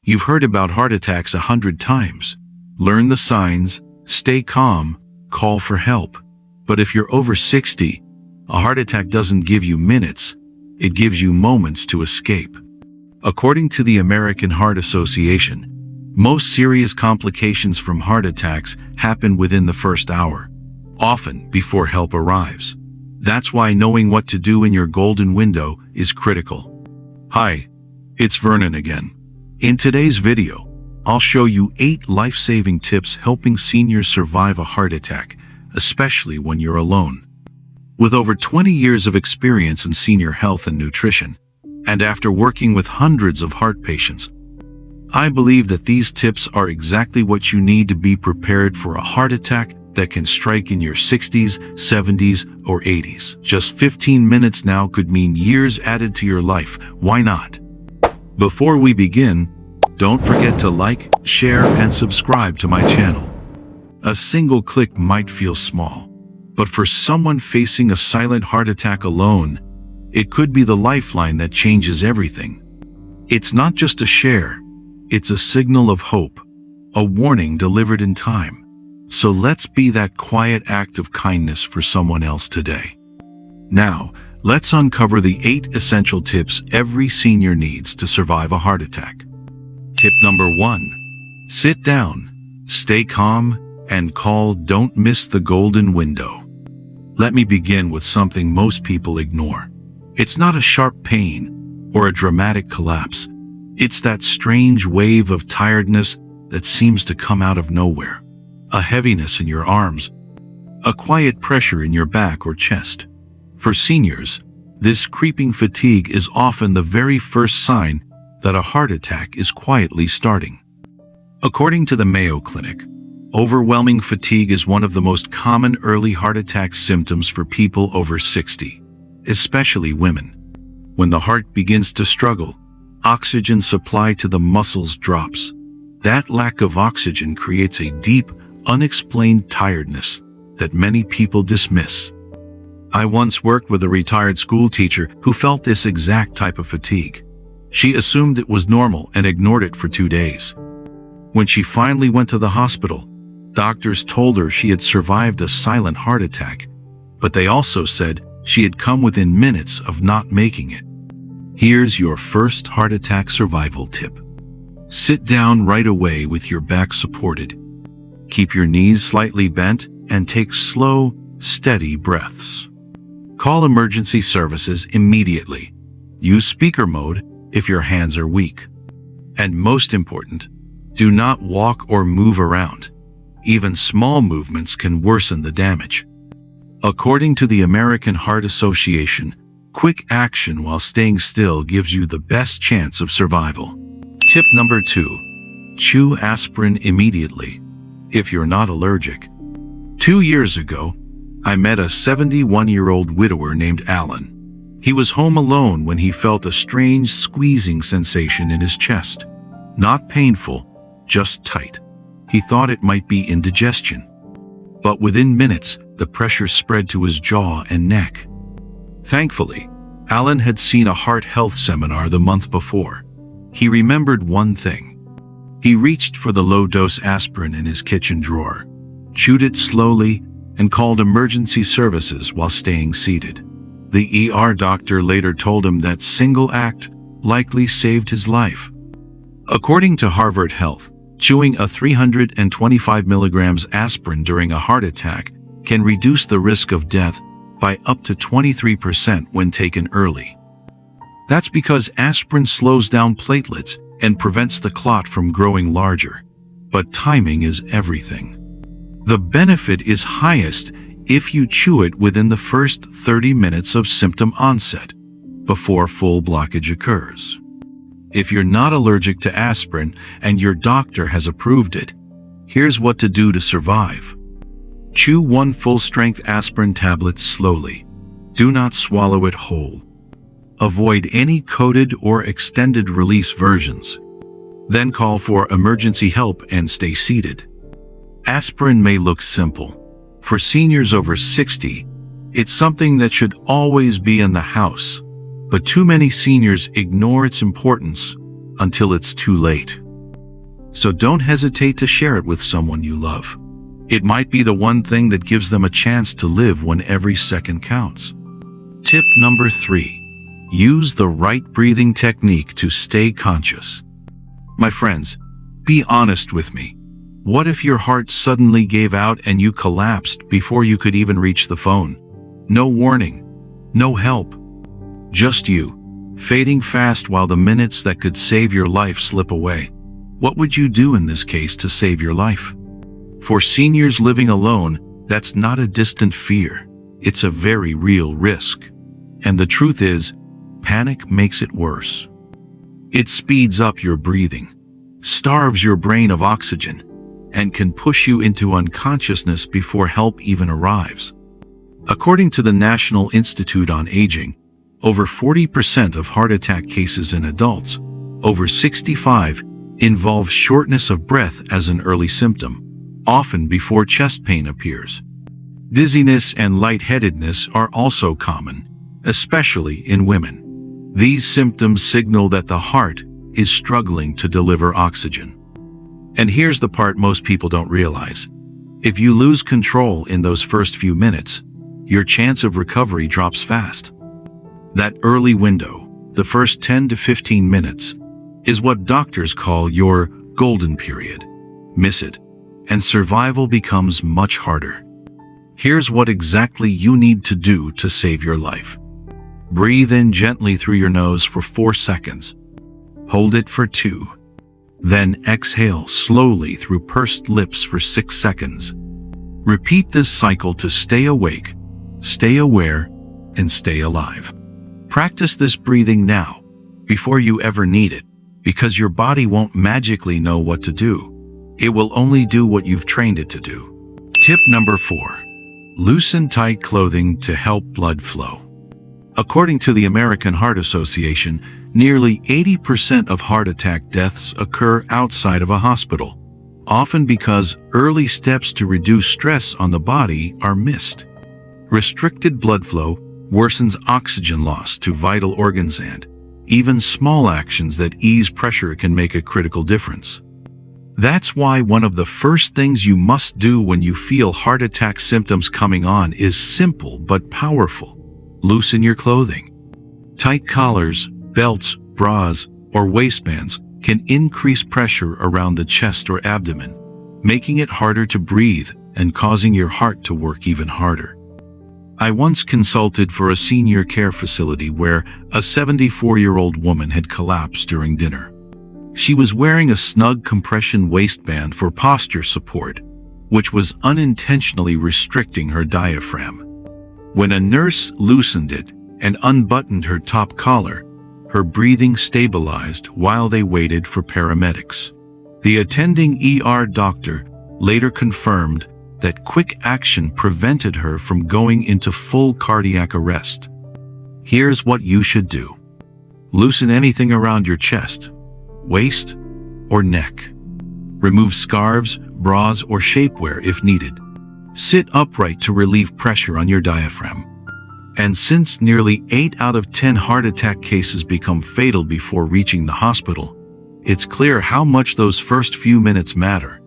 You've heard about heart attacks 100 times. Learn the signs, stay calm, call for help. But if you're over 60, a heart attack doesn't give you minutes, it gives you moments to escape. According to the American Heart Association, most serious complications from heart attacks happen within the first hour, often before help arrives. That's why knowing what to do in your golden window is critical. Hi, it's Vernon again. In today's video, I'll show you 8 life-saving tips helping seniors survive a heart attack, especially when you're alone. With over 20 years of experience in senior health and nutrition, and after working with hundreds of heart patients, I believe that these tips are exactly what you need to be prepared for a heart attack that can strike in your 60s, 70s, or 80s. Just 15 minutes now could mean years added to your life. Why not? Before we begin, don't forget to like, share, and subscribe to my channel. A single click might feel small, but for someone facing a silent heart attack alone, it could be the lifeline that changes everything. It's not just a share, it's a signal of hope, a warning delivered in time. So let's be that quiet act of kindness for someone else today. Now, let's uncover the 8 essential tips every senior needs to survive a heart attack. Tip number 1. Sit down, stay calm, and don't miss the golden window. Let me begin with something most people ignore. It's not a sharp pain or a dramatic collapse. It's that strange wave of tiredness that seems to come out of nowhere. A heaviness in your arms, a quiet pressure in your back or chest. For seniors, this creeping fatigue is often the very first sign that a heart attack is quietly starting. According to the Mayo Clinic, overwhelming fatigue is one of the most common early heart attack symptoms for people over 60, especially women. When the heart begins to struggle, oxygen supply to the muscles drops. That lack of oxygen creates a deep, unexplained tiredness that many people dismiss. I once worked with a retired school teacher who felt this exact type of fatigue. She assumed it was normal and ignored it for 2 days. When she finally went to the hospital, doctors told her she had survived a silent heart attack, but they also said she had come within minutes of not making it. Here's your first heart attack survival tip. Sit down right away with your back supported. Keep your knees slightly bent and take slow, steady breaths. Call emergency services immediately. Use speaker mode if your hands are weak. And most important, do not walk or move around. Even small movements can worsen the damage. According to the American Heart Association, quick action while staying still gives you the best chance of survival. Tip number 2. Chew aspirin immediately, if you're not allergic. 2 years ago, I met a 71-year-old widower named Alan. He was home alone when he felt a strange squeezing sensation in his chest. Not painful, just tight. He thought it might be indigestion. But within minutes, the pressure spread to his jaw and neck. Thankfully, Alan had seen a heart health seminar the month before. He remembered one thing. He reached for the low-dose aspirin in his kitchen drawer, chewed it slowly, and called emergency services while staying seated. The ER doctor later told him that single act likely saved his life. According to Harvard Health, chewing a 325 milligrams aspirin during a heart attack can reduce the risk of death by up to 23% when taken early. That's because aspirin slows down platelets and prevents the clot from growing larger. But timing is everything. The benefit is highest if you chew it within the first 30 minutes of symptom onset, before full blockage occurs. If you're not allergic to aspirin and your doctor has approved it, here's what to do to survive. Chew 1 full-strength aspirin tablet slowly. Do not swallow it whole. Avoid any coated or extended-release versions. Then call for emergency help and stay seated. Aspirin may look simple. For seniors over 60, it's something that should always be in the house. But too many seniors ignore its importance until it's too late. So don't hesitate to share it with someone you love. It might be the one thing that gives them a chance to live when every second counts. Tip number 3. Use the right breathing technique to stay conscious. My friends, be honest with me. What if your heart suddenly gave out and you collapsed before you could even reach the phone? No warning, no help. Just you, fading fast while the minutes that could save your life slip away. What would you do in this case to save your life? For seniors living alone, that's not a distant fear. It's a very real risk. And the truth is, panic makes it worse. It speeds up your breathing, starves your brain of oxygen, and can push you into unconsciousness before help even arrives. According to the National Institute on Aging, over 40% of heart attack cases in adults over 65 involve shortness of breath as an early symptom, often before chest pain appears. Dizziness and lightheadedness are also common, especially in women. These symptoms signal that the heart is struggling to deliver oxygen. And here's the part most people don't realize. If you lose control in those first few minutes, your chance of recovery drops fast. That early window, the first 10 to 15 minutes, is what doctors call your golden period. Miss it, and survival becomes much harder. Here's what exactly you need to do to save your life. Breathe in gently through your nose for 4 seconds. Hold it for 2. Then exhale slowly through pursed lips for 6 seconds. Repeat this cycle to stay awake, stay aware, and stay alive. Practice this breathing now, before you ever need it, because your body won't magically know what to do. It will only do what you've trained it to do. Tip number 4. Loosen tight clothing to help blood flow. According to the American Heart Association, nearly 80% of heart attack deaths occur outside of a hospital, often because early steps to reduce stress on the body are missed. Restricted blood flow worsens oxygen loss to vital organs, and even small actions that ease pressure can make a critical difference. That's why one of the first things you must do when you feel heart attack symptoms coming on is simple but powerful. Loosen your clothing. Tight collars, belts, bras, or waistbands can increase pressure around the chest or abdomen, making it harder to breathe and causing your heart to work even harder. I once consulted for a senior care facility where a 74-year-old woman had collapsed during dinner. She was wearing a snug compression waistband for posture support, which was unintentionally restricting her diaphragm. When a nurse loosened it and unbuttoned her top collar, her breathing stabilized while they waited for paramedics. The attending ER doctor later confirmed that quick action prevented her from going into full cardiac arrest. Here's what you should do. Loosen anything around your chest, waist, or neck. Remove scarves, bras, or shapewear if needed. Sit upright to relieve pressure on your diaphragm. And since nearly 8 out of 10 heart attack cases become fatal before reaching the hospital, it's clear how much those first few minutes matter.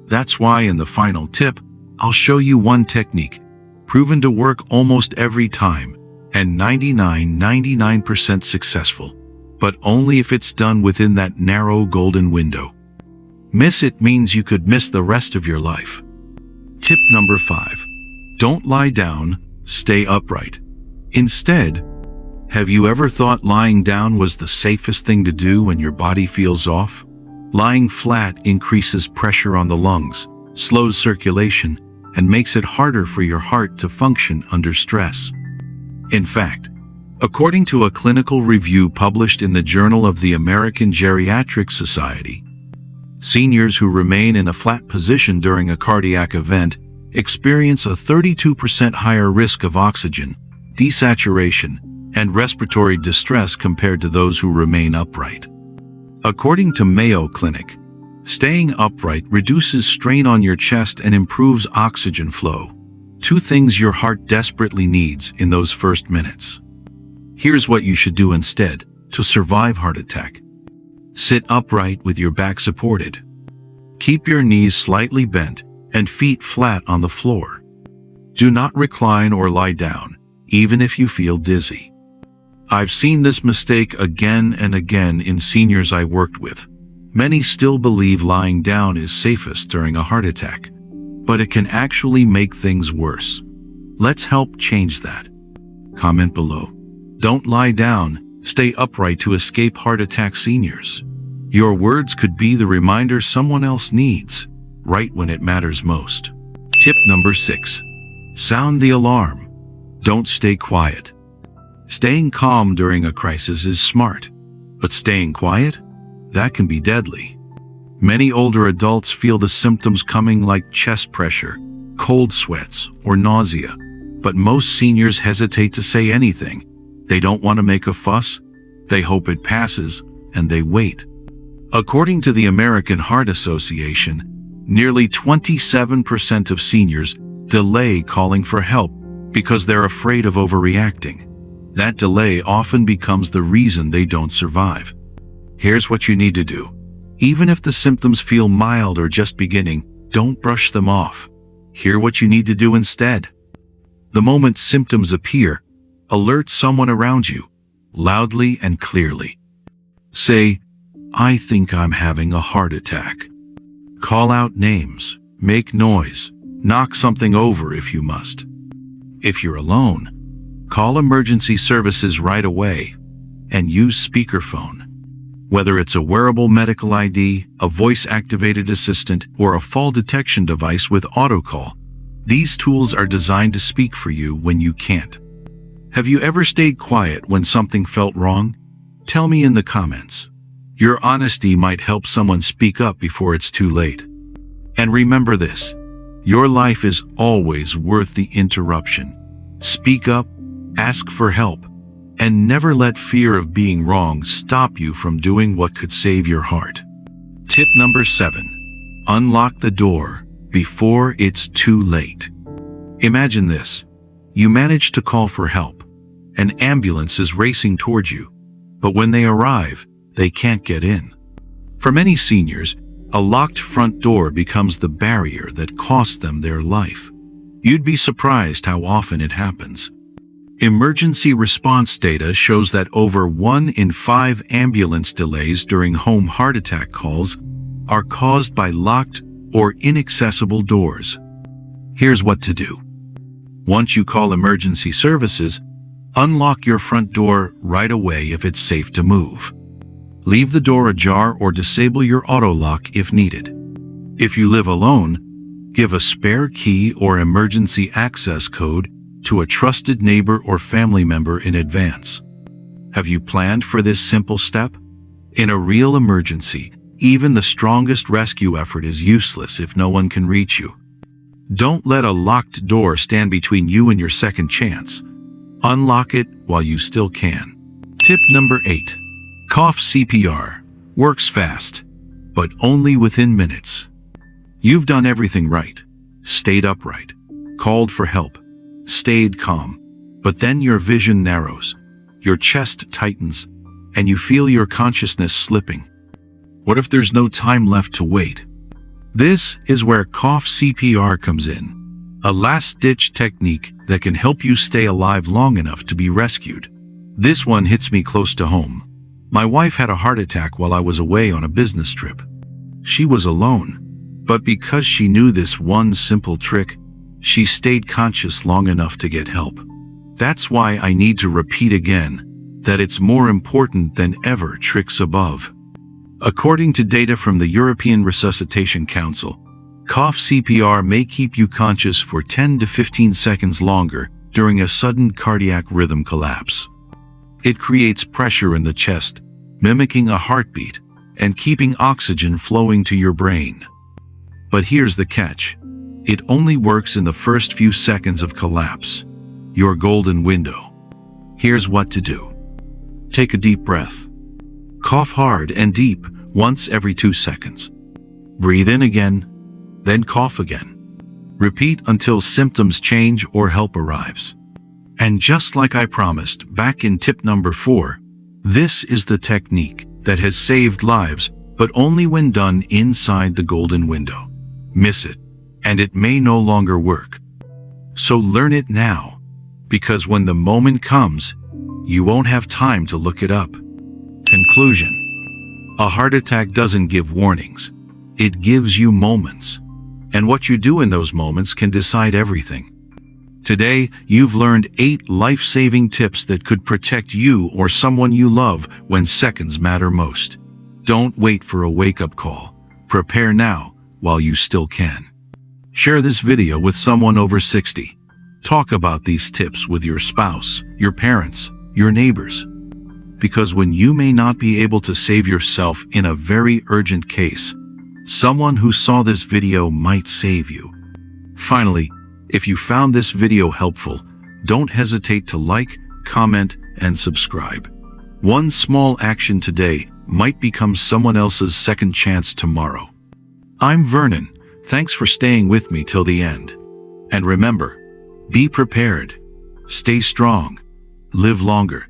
That's why in the final tip, I'll show you one technique, proven to work almost every time, and 99% successful, but only if it's done within that narrow golden window. Miss it means you could miss the rest of your life. Tip number 5. Don't lie down, stay upright. Instead, have you ever thought lying down was the safest thing to do when your body feels off? Lying flat increases pressure on the lungs, slows circulation, and makes it harder for your heart to function under stress. In fact, according to a clinical review published in the Journal of the American Geriatric Society, seniors who remain in a flat position during a cardiac event experience a 32% higher risk of oxygen, desaturation, and respiratory distress compared to those who remain upright. According to Mayo Clinic, staying upright reduces strain on your chest and improves oxygen flow, 2 things your heart desperately needs in those first minutes. Here's what you should do instead to survive heart attack. Sit upright with your back supported. Keep your knees slightly bent and feet flat on the floor. Do not recline or lie down, even if you feel dizzy. I've seen this mistake again and again in seniors I worked with. Many still believe lying down is safest during a heart attack, but it can actually make things worse. Let's help change that. Comment below. Don't lie down, stay upright to escape heart attack seniors. Your words could be the reminder someone else needs, right when it matters most. Tip number 6. Sound the alarm. Don't stay quiet. Staying calm during a crisis is smart, but staying quiet? That can be deadly. Many older adults feel the symptoms coming like chest pressure, cold sweats, or nausea, but most seniors hesitate to say anything. They don't want to make a fuss, they hope it passes, and they wait. According to the American Heart Association, nearly 27% of seniors delay calling for help because they're afraid of overreacting. That delay often becomes the reason they don't survive. Here's what you need to do. Even if the symptoms feel mild or just beginning, don't brush them off. Hear what you need to do instead. The moment symptoms appear, alert someone around you, loudly and clearly. Say, "I think I'm having a heart attack." Call out names, make noise, knock something over if you must. If you're alone, call emergency services right away and use speakerphone. Whether it's a wearable medical ID, a voice-activated assistant, or a fall detection device with autocall, these tools are designed to speak for you when you can't. Have you ever stayed quiet when something felt wrong? Tell me in the comments. Your honesty might help someone speak up before it's too late. And remember this, your life is always worth the interruption. Speak up, ask for help, and never let fear of being wrong stop you from doing what could save your heart. Tip number 7. Unlock the door before it's too late. Imagine this. You manage to call for help. An ambulance is racing towards you, but when they arrive, they can't get in. For many seniors, a locked front door becomes the barrier that costs them their life. You'd be surprised how often it happens. Emergency response data shows that over 1 in 5 ambulance delays during home heart attack calls are caused by locked or inaccessible doors. Here's what to do. Once you call emergency services, unlock your front door right away if it's safe to move. Leave the door ajar or disable your auto lock if needed. If you live alone, give a spare key or emergency access code to a trusted neighbor or family member in advance. Have you planned for this simple step? In a real emergency, even the strongest rescue effort is useless if no one can reach you. Don't let a locked door stand between you and your second chance. Unlock it while you still can. Tip number 8. Cough CPR works fast, but only within minutes. You've done everything right. Stayed upright, called for help, stayed calm, but then your vision narrows, your chest tightens, and you feel your consciousness slipping. What if there's no time left to wait? This is where Cough CPR comes in, a last-ditch technique that can help you stay alive long enough to be rescued. This one hits me close to home. My wife had a heart attack while I was away on a business trip. She was alone, but because she knew this one simple trick, she stayed conscious long enough to get help. That's why I need to repeat again that it's more important than ever tricks above. According to data from the European Resuscitation Council, Cough CPR may keep you conscious for 10 to 15 seconds longer during a sudden cardiac rhythm collapse. It creates pressure in the chest, mimicking a heartbeat, and keeping oxygen flowing to your brain. But here's the catch. It only works in the first few seconds of collapse, your golden window. Here's what to do. Take a deep breath. Cough hard and deep once every 2 seconds. Breathe in again, then cough again. Repeat until symptoms change or help arrives. And just like I promised back in tip number 4, this is the technique that has saved lives but only when done inside the golden window. Miss it, and it may no longer work. So learn it now, because when the moment comes, you won't have time to look it up. Conclusion: a heart attack doesn't give warnings. It gives you moments. And what you do in those moments can decide everything. Today, you've learned 8 life-saving tips that could protect you or someone you love when seconds matter most. Don't wait for a wake-up call. Prepare now while you still can. Share this video with someone over 60. Talk about these tips with your spouse, your parents, your neighbors. Because when you may not be able to save yourself in a very urgent case, someone who saw this video might save you. Finally, if you found this video helpful, don't hesitate to like, comment, and subscribe. One small action today might become someone else's second chance tomorrow. I'm Vernon. Thanks for staying with me till the end. And remember, be prepared, stay strong, live longer.